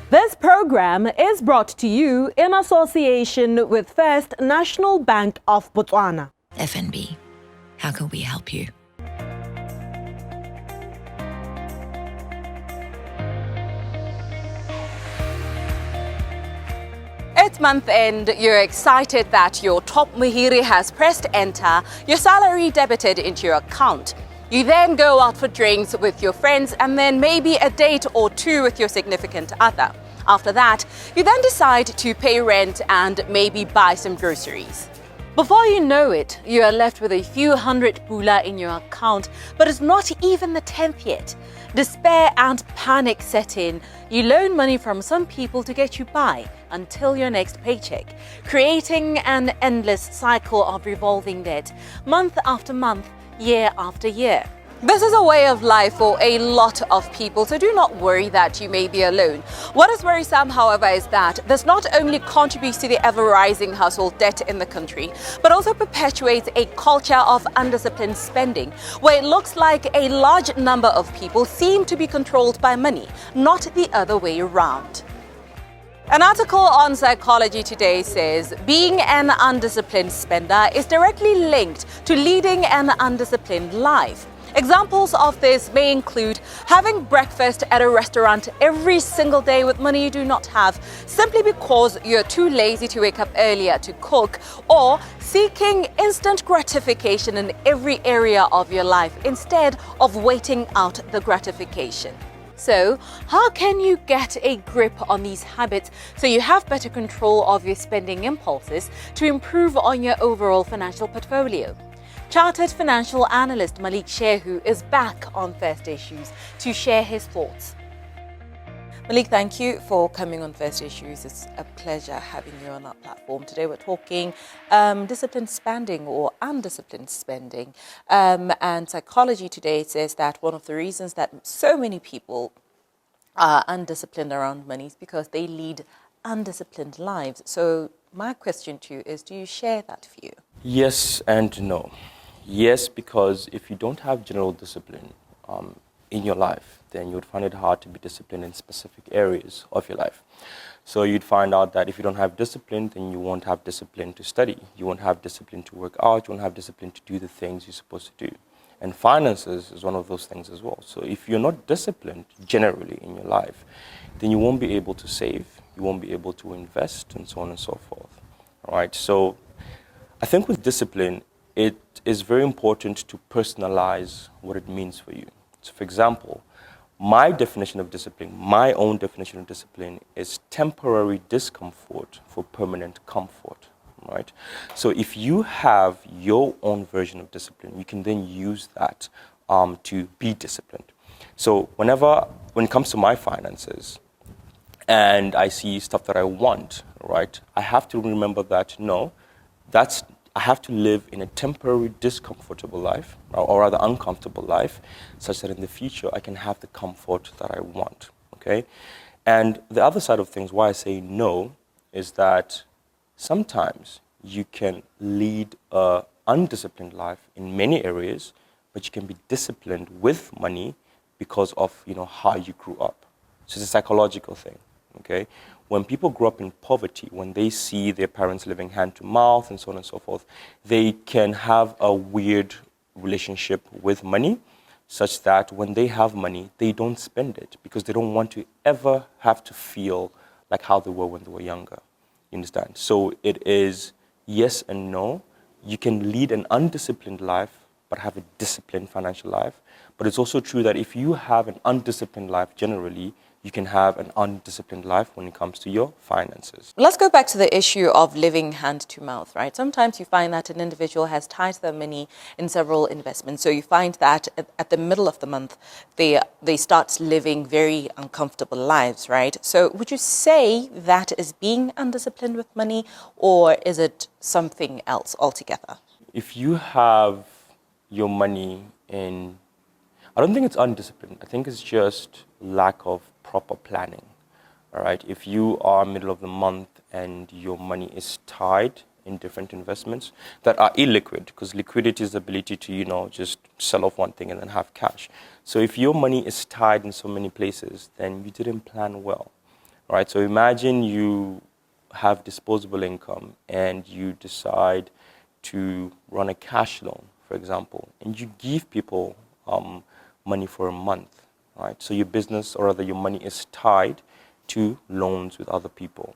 This program is brought to you in association with First National Bank of Botswana. FNB, how can we help you? It's month end, you're excited that your top Mahiri has pressed enter, your salary debited into your account. You then go out for drinks with your friends and then maybe a date or two with your significant other. After that, you then decide to pay rent and maybe buy some groceries. Before you know it, you are left with a few hundred pula in your account, but it's not even the 10th yet. Despair and panic set in. You loan money from some people to get you by until your next paycheck, creating an endless cycle of revolving debt, month after month, year after year. This is a way of life for a lot of people, so do not worry that you may be alone. What is worrisome, however, is that this not only contributes to the ever-rising household debt in the country, but also perpetuates a culture of undisciplined spending, where it looks like a large number of people seem to be controlled by money, not the other way around. An article on Psychology Today says being an undisciplined spender is directly linked to leading an undisciplined life. Examples of this may include having breakfast at a restaurant every single day with money you do not have, simply because you're too lazy to wake up earlier to cook, or seeking instant gratification in every area of your life instead of waiting out the gratification. So, how can you get a grip on these habits so you have better control of your spending impulses to improve on your overall financial portfolio? Chartered financial analyst Malik Shehu is back on First Issues to share his thoughts. Malik, thank you for coming on First Issues. It's a pleasure having you on our platform. Today we're talking disciplined spending or undisciplined spending. And Psychology Today says that one of the reasons that so many people are undisciplined around money is because they lead undisciplined lives. So my question to you is, do you share that view? Yes and no. Yes, because if you don't have general discipline in your life, then you would find it hard to be disciplined in specific areas of your life. So you'd find out that if you don't have discipline, then you won't have discipline to study. You won't have discipline to work out. You won't have discipline to do the things you're supposed to do. And finances is one of those things as well. So if you're not disciplined generally in your life, then you won't be able to save. You won't be able to invest and so on and so forth. All right. So I think with discipline, it is very important to personalize what it means for you. So for example, my definition of discipline, my own definition of discipline is temporary discomfort for permanent comfort, right? So if you have your own version of discipline, you can then use that to be disciplined. So when it comes to my finances and I see stuff that I want, right, I have to remember that, no, I have to live in a temporary discomfortable life, or rather uncomfortable life, such that in the future I can have the comfort that I want, okay? And the other side of things, why I say no, is that sometimes you can lead an undisciplined life in many areas, but you can be disciplined with money because of, how you grew up. So it's a psychological thing, okay? When people grow up in poverty, when they see their parents living hand to mouth and so on and so forth, they can have a weird relationship with money, such that when they have money, they don't spend it because they don't want to ever have to feel like how they were when they were younger. You understand? So it is yes and no. You can lead an undisciplined life, but have a disciplined financial life. But it's also true that if you have an undisciplined life generally, you can have an undisciplined life when it comes to your finances. Let's go back to the issue of living hand to mouth, right? Sometimes you find that an individual has tied their money in several investments. So you find that at the middle of the month, they start living very uncomfortable lives, right? So would you say that is being undisciplined with money, or is it something else altogether? If you have your money in, I don't think it's undisciplined. I think it's just lack of proper planning. All right. If you are middle of the month and your money is tied in different investments that are illiquid, because liquidity is the ability to, just sell off one thing and then have cash. So if your money is tied in so many places, then you didn't plan well. right? So imagine you have disposable income and you decide to run a cash loan, for example, and you give people money for a month, right? So your business, or rather your money, is tied to loans with other people.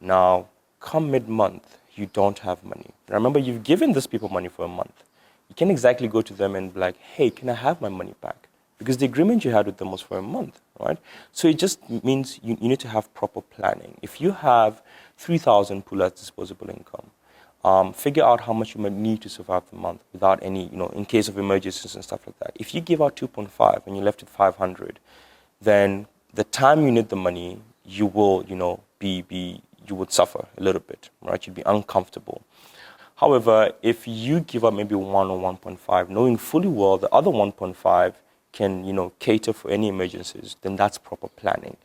Now, come mid-month, you don't have money. Remember, you've given these people money for a month. You can't exactly go to them and be like, hey, can I have my money back? Because the agreement you had with them was for a month, right? So it just means you need to have proper planning. If you have 3,000 pool as disposable income, figure out how much you might need to survive the month without any, in case of emergencies and stuff like that. If you give out 2.5 and you're left with 500, then the time you need the money, you will, you would suffer a little bit, right? You'd be uncomfortable. However, if you give up maybe 1 or 1.5, knowing fully well the other 1.5 can, cater for any emergencies, then that's proper planning.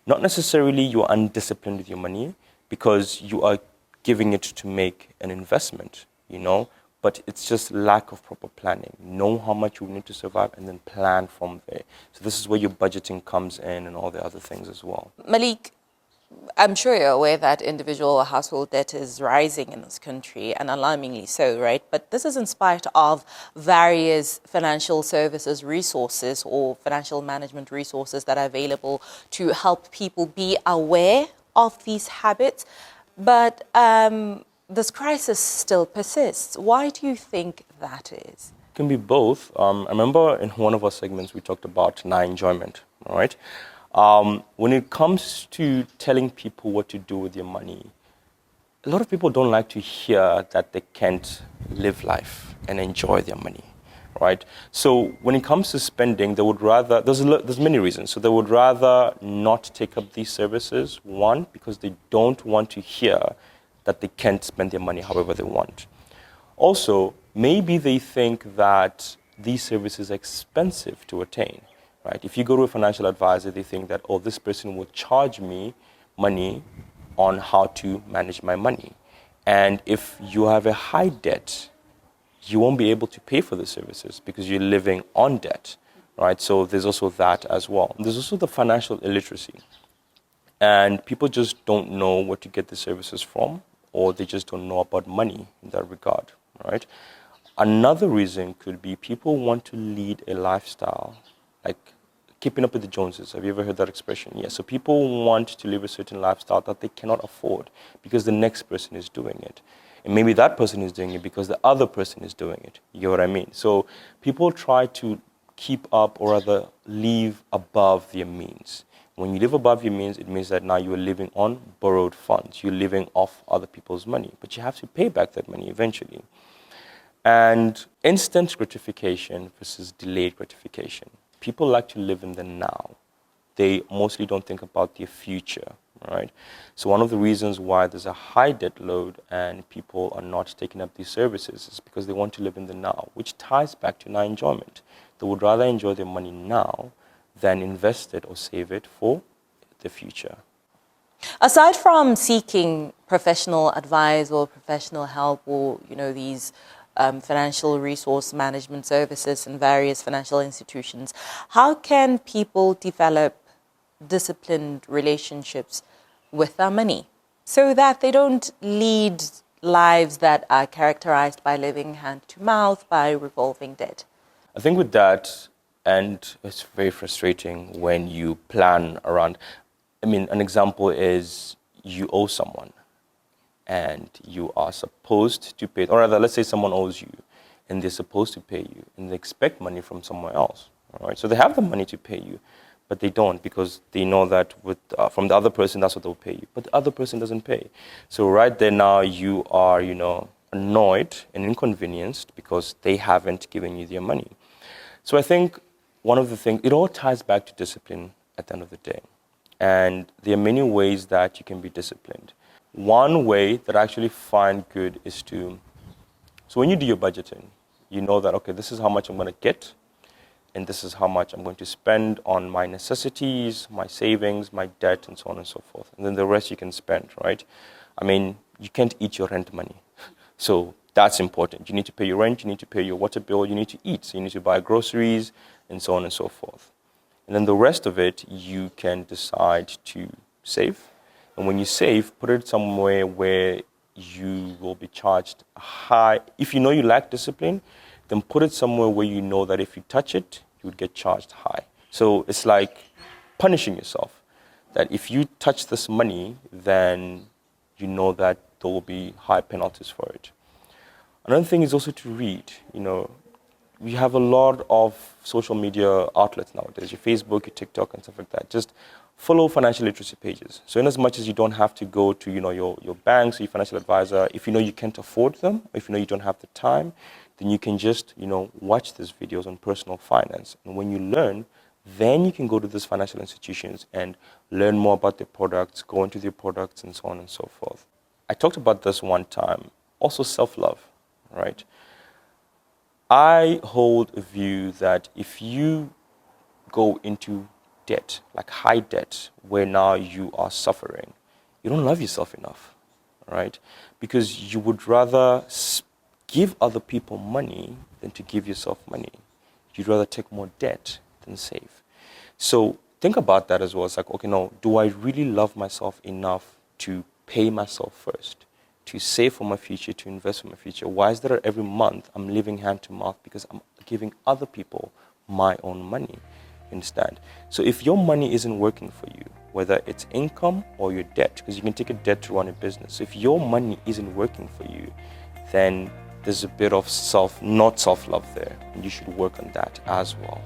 Not necessarily you're undisciplined with your money because you are giving it to make an investment, but it's just lack of proper planning. Know how much you need to survive and then plan from there. So this is where your budgeting comes in and all the other things as well. Malik, I'm sure you're aware that individual or household debt is rising in this country, and alarmingly so, right? But this is in spite of various financial services resources or financial management resources that are available to help people be aware of these habits. But this crisis still persists. Why do you think that is? It can be both. I remember in one of our segments we talked about enjoyment, all right? When it comes to telling people what to do with your money, a lot of people don't like to hear that they can't live life and enjoy their money, right? So when it comes to spending, they would rather, there's many reasons. So they would rather not take up these services. One, because they don't want to hear that they can't spend their money however they want. Also, maybe they think that these services are expensive to attain. Right? If you go to a financial advisor, they think that, oh, this person will charge me money on how to manage my money. And if you have a high debt, you won't be able to pay for the services because you're living on debt, right? So there's also that as well. There's also the financial illiteracy. And people just don't know where to get the services from, or they just don't know about money in that regard, right? Another reason could be people want to lead a lifestyle like keeping up with the Joneses. Have you ever heard that expression? Yes. So people want to live a certain lifestyle that they cannot afford because the next person is doing it. And maybe that person is doing it because the other person is doing it. You get what I mean? So people try to keep up, or rather live above their means. When you live above your means, it means that now you're living on borrowed funds. You're living off other people's money, but you have to pay back that money eventually. And instant gratification versus delayed gratification. People like to live in the now. They mostly don't think about their future, right? So one of the reasons why there's a high debt load and people are not taking up these services is because they want to live in the now, which ties back to now enjoyment. They would rather enjoy their money now than invest it or save it for the future. Aside from seeking professional advice or professional help, or these financial resource management services in various financial institutions, how can people develop disciplined relationships with their money so that they don't lead lives that are characterized by living hand to mouth, by revolving debt? I think with that, and it's very frustrating when you plan around, an example is you owe someone and you are supposed to pay, or rather, let's say someone owes you and they're supposed to pay you and they expect money from somewhere else, all right? So they have the money to pay you, but they don't because they know that from the other person, that's what they'll pay you. But the other person doesn't pay. So right there now you are, annoyed and inconvenienced because they haven't given you their money. So I think one of the things, it all ties back to discipline at the end of the day. And there are many ways that you can be disciplined. One way that I actually find good is so when you do your budgeting, you know that, okay, this is how much I'm going to get, and this is how much I'm going to spend on my necessities, my savings, my debt, and so on and so forth. And then the rest you can spend, right? You can't eat your rent money. So that's important. You need to pay your rent, you need to pay your water bill, you need to eat. So you need to buy groceries, and so on and so forth. And then the rest of it, you can decide to save. And when you save, put it somewhere where you will be charged high. If you know you lack discipline, then put it somewhere where you know that if you touch it, you would get charged high. So it's like punishing yourself. That if you touch this money, then you know that there will be high penalties for it. Another thing is also to read. We have a lot of social media outlets nowadays, your Facebook, your TikTok, and stuff like that. Just follow financial literacy pages. So in as much as you don't have to go to, your banks or your financial advisor, if you know you can't afford them, or if you know you don't have the time, then you can just, watch these videos on personal finance. And when you learn, then you can go to these financial institutions and learn more about their products, go into their products, and so on and so forth. I talked about this one time. Also self-love, right? I hold a view that if you go into debt, like high debt, where now you are suffering, you don't love yourself enough, right? Because you would rather give other people money than to give yourself money. You'd rather take more debt than save. So think about that as well. It's like, okay, no, do I really love myself enough to pay myself first, to save for my future, to invest for my future? Why is that every month I'm living hand to mouth because I'm giving other people my own money? Understand? So if your money isn't working for you, whether it's income or your debt, because you can take a debt to run a business. So if your money isn't working for you, then there's a bit of not self-love there, and you should work on that as well.